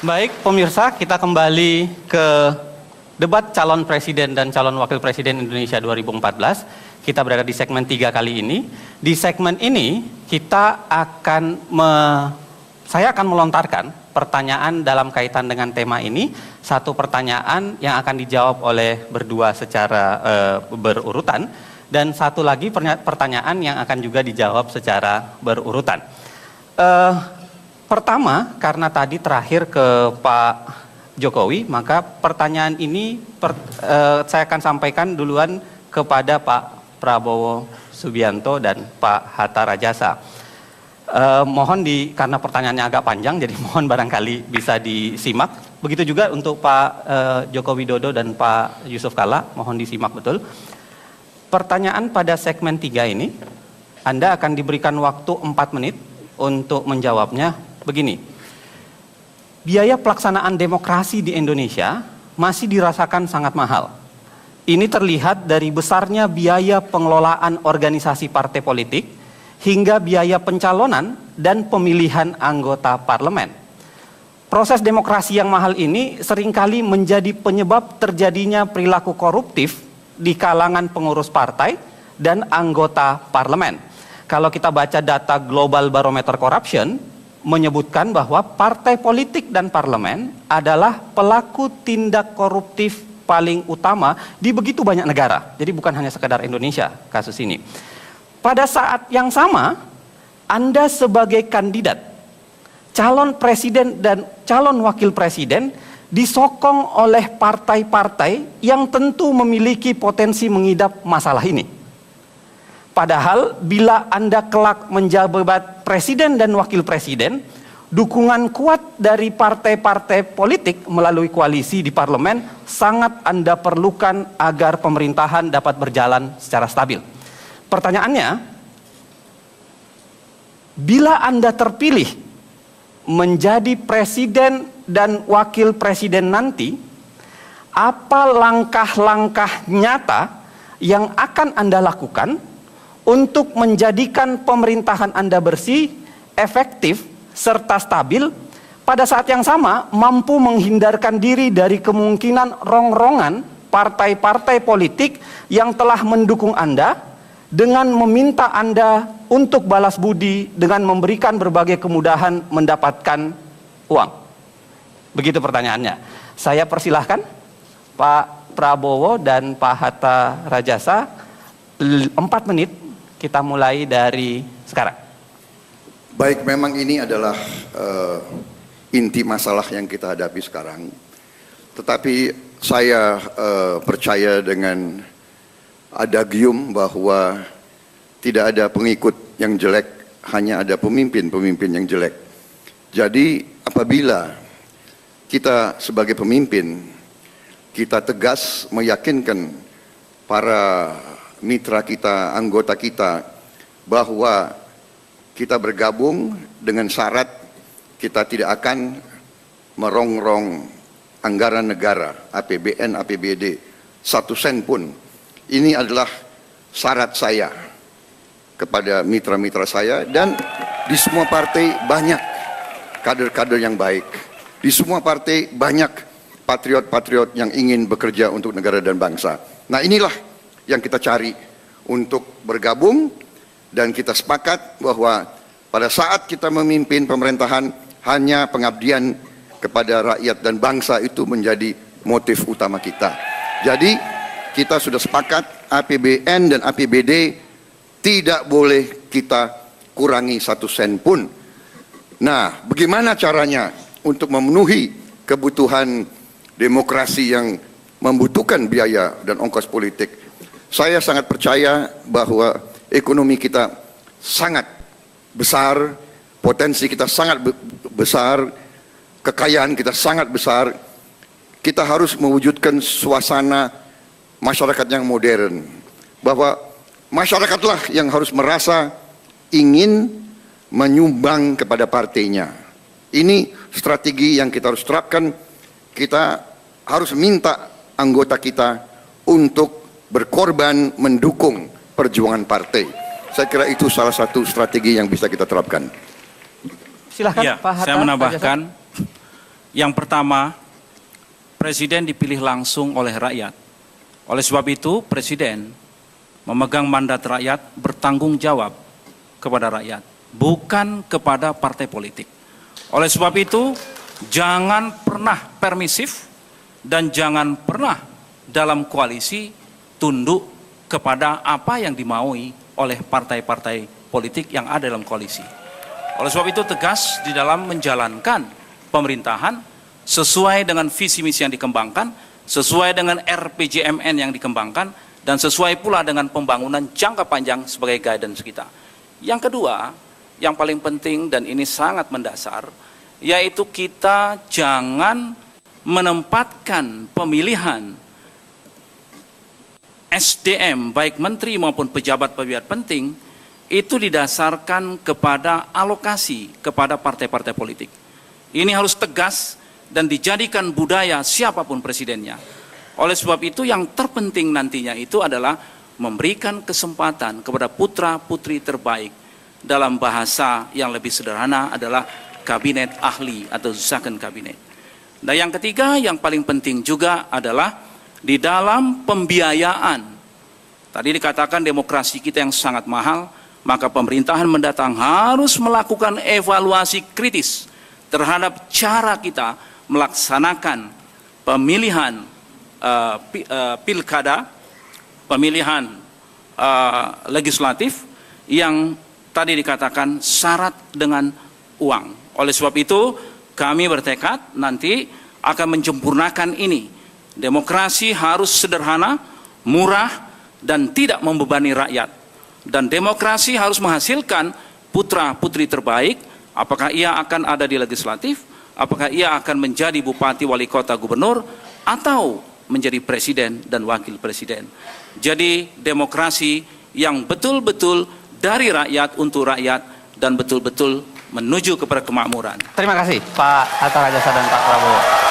Baik, pemirsa, kita kembali ke debat calon presiden dan calon wakil presiden Indonesia 2014. Kita berada di segmen 3 kali ini. Di segmen ini, saya akan melontarkan pertanyaan dalam kaitan dengan tema ini. Satu pertanyaan yang akan dijawab oleh berdua secara berurutan. Dan satu lagi pertanyaan yang akan juga dijawab secara berurutan. Pertama, karena tadi terakhir ke Pak Jokowi, maka pertanyaan ini saya akan sampaikan duluan kepada Pak Prabowo Subianto dan Pak Hatta Rajasa. Karena pertanyaannya agak panjang, jadi mohon barangkali bisa disimak. Begitu juga untuk Pak Joko Widodo dan Pak Yusuf Kalla, mohon disimak betul. Pertanyaan pada segmen 3 ini, Anda akan diberikan waktu 4 menit untuk menjawabnya. Begini, biaya pelaksanaan demokrasi di Indonesia masih dirasakan sangat mahal. Ini terlihat dari besarnya biaya pengelolaan organisasi partai politik hingga biaya pencalonan dan pemilihan anggota parlemen. Proses demokrasi yang mahal ini seringkali menjadi penyebab terjadinya perilaku koruptif di kalangan pengurus partai dan anggota parlemen. Kalau kita baca data Global Barometer Corruption, menyebutkan bahwa partai politik dan parlemen adalah pelaku tindak koruptif paling utama di begitu banyak negara. Jadi bukan hanya sekedar Indonesia kasus ini. Pada saat yang sama, Anda sebagai kandidat, calon presiden dan calon wakil presiden disokong oleh partai-partai yang tentu memiliki potensi mengidap masalah ini. Padahal bila Anda kelak menjabat presiden dan wakil presiden, dukungan kuat dari partai-partai politik melalui koalisi di parlemen sangat Anda perlukan agar pemerintahan dapat berjalan secara stabil. Pertanyaannya, bila Anda terpilih menjadi presiden dan wakil presiden nanti, apa langkah-langkah nyata yang akan Anda lakukan untuk menjadikan pemerintahan Anda bersih, efektif, serta stabil, pada saat yang sama mampu menghindarkan diri dari kemungkinan rongrongan partai-partai politik yang telah mendukung Anda dengan meminta Anda untuk balas budi dengan memberikan berbagai kemudahan mendapatkan uang. Begitu pertanyaannya. Saya persilahkan Pak Prabowo dan Pak Hatta Rajasa, 4 menit. Kita mulai dari sekarang. Baik, memang ini adalah inti masalah yang kita hadapi sekarang. Tetapi saya percaya dengan adagium bahwa tidak ada pengikut yang jelek, hanya ada pemimpin-pemimpin yang jelek. Jadi apabila kita sebagai pemimpin, kita tegas meyakinkan para mitra kita, anggota kita, bahwa kita bergabung dengan syarat kita tidak akan merongrong anggaran negara, APBN, APBD, 1 sen pun. Ini adalah syarat saya kepada mitra-mitra saya, dan di semua partai banyak kader-kader yang baik. Di semua partai banyak patriot-patriot yang ingin bekerja untuk negara dan bangsa. Nah, inilah yang kita cari untuk bergabung, dan kita sepakat bahwa pada saat kita memimpin pemerintahan, hanya pengabdian kepada rakyat dan bangsa itu menjadi motif utama kita. Jadi kita sudah sepakat APBN dan APBD tidak boleh kita kurangi 1 sen pun. Nah, bagaimana caranya untuk memenuhi kebutuhan demokrasi yang membutuhkan biaya dan ongkos politik? Saya sangat percaya bahwa ekonomi kita sangat besar, potensi kita sangat besar, kekayaan kita sangat besar. Kita harus mewujudkan suasana masyarakat yang modern, bahwa masyarakatlah yang harus merasa ingin menyumbang kepada partainya. Ini strategi yang kita harus terapkan. Kita harus minta anggota kita untuk berkorban mendukung perjuangan partai. Saya kira itu salah satu strategi yang bisa kita terapkan. Silahkan Ya, Pak Hatta. saya menambahkan, Yang pertama, Presiden dipilih langsung oleh rakyat. Oleh sebab itu, Presiden memegang mandat rakyat bertanggung jawab kepada rakyat, bukan kepada partai politik. Oleh sebab itu, jangan pernah permisif dan jangan pernah dalam koalisi tunduk kepada apa yang dimaui oleh partai-partai politik yang ada dalam koalisi. Oleh sebab itu, tegas di dalam menjalankan pemerintahan sesuai dengan visi misi yang dikembangkan, sesuai dengan RPJMN yang dikembangkan, dan sesuai pula dengan pembangunan jangka panjang sebagai guidance kita. Yang kedua, yang paling penting dan ini sangat mendasar, yaitu kita jangan menempatkan pemilihan SDM, baik menteri maupun pejabat-pejabat penting, itu didasarkan kepada alokasi kepada partai-partai politik. Ini harus tegas dan dijadikan budaya siapapun presidennya. Oleh sebab itu yang terpenting nantinya itu adalah memberikan kesempatan kepada putra-putri terbaik. Dalam bahasa yang lebih sederhana adalah kabinet ahli atau second kabinet. Nah, yang ketiga yang paling penting juga adalah di dalam pembiayaan. Tadi dikatakan demokrasi kita yang sangat mahal, maka pemerintahan mendatang harus melakukan evaluasi kritis terhadap cara kita melaksanakan pemilihan pilkada, pemilihan legislatif yang tadi dikatakan syarat dengan uang. Oleh sebab itu kami bertekad nanti akan menyempurnakan ini. Demokrasi harus sederhana, murah, dan tidak membebani rakyat. Dan demokrasi harus menghasilkan putra-putri terbaik, apakah ia akan ada di legislatif, apakah ia akan menjadi bupati, wali kota, gubernur, atau menjadi presiden dan wakil presiden. Jadi demokrasi yang betul-betul dari rakyat untuk rakyat dan betul-betul menuju kepada kemakmuran. Terima kasih Pak Hatta Rajasa dan Pak Prabowo.